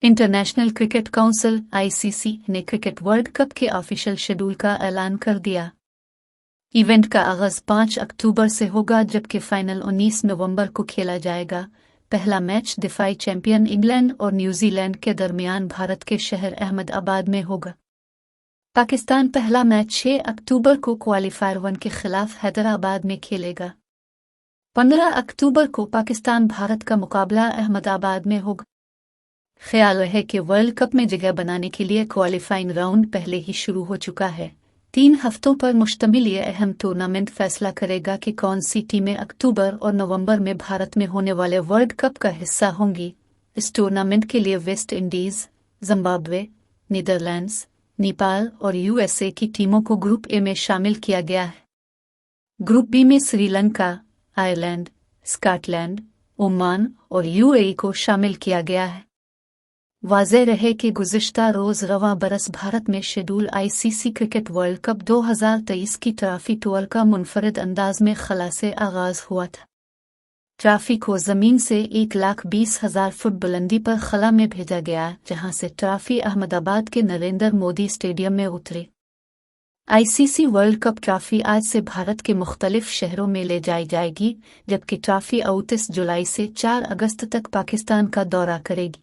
International cricket council (ICC) ने cricket world cup के official schedule का ऐलान कर दिया। इवेंट का आगाज 5 अक्टूबर से होगा, जबकि फाइनल 19 नवंबर को खेला जाएगा। पहला मैच दिफाई चैंपियन इंग्लैंड और न्यूजीलैंड के दरमियान भारत के शहर अहमदाबाद में होगा। पाकिस्तान पहला मैच 6 अक्टूबर को क्वालीफायर 1 के खिलाफ हैदराबाद में खेलेगा। 15 अक्टूबर को पाकिस्तान भारत का मुकाबला अहमदाबाद में होगा। ख्याल है कि वर्ल्ड कप में जगह बनाने के लिए क्वालिफाइंग राउंड पहले ही शुरू हो चुका है। 3 हफ्तों पर मुश्तमिल ये अहम टूर्नामेंट फैसला करेगा कि कौन सी टीमें अक्टूबर और नवंबर में भारत में होने वाले वर्ल्ड कप का हिस्सा होंगी। इस टूर्नामेंट के लिए West Indies, Zimbabwe, Netherlands, Nepal और USA की टीमों को ग्रुप ए में शामिल किया गया है। ग्रुप बी में श्रीलंका, आयरलैंड, स्कॉटलैंड, ओमान और UAE को शामिल किया गया है। वाज़ेह रहे कि गुज़िश्ता रोज़ रवां बरस भारत में schedule ICC cricket world cup 2023 की ट्रॉफी टूर का मुनफरद अंदाज में खला से आगाज़ हुआ था। ट्रॉफी को ज़मीन से 1,20,000 फुट बुलंदी पर खला में भेजा गया, जहां से ट्रॉफी अहमदाबाद के नरेंद्र मोदी स्टेडियम में उतरी। ICC वर्ल्ड कप ट्रॉफी आज से भारत के मुख्तलिफ शहरों में ले जाई जाएगी, जबकि ट्रॉफी 29 जुलाई से 4 अगस्त तक पाकिस्तान का दौरा करेगी।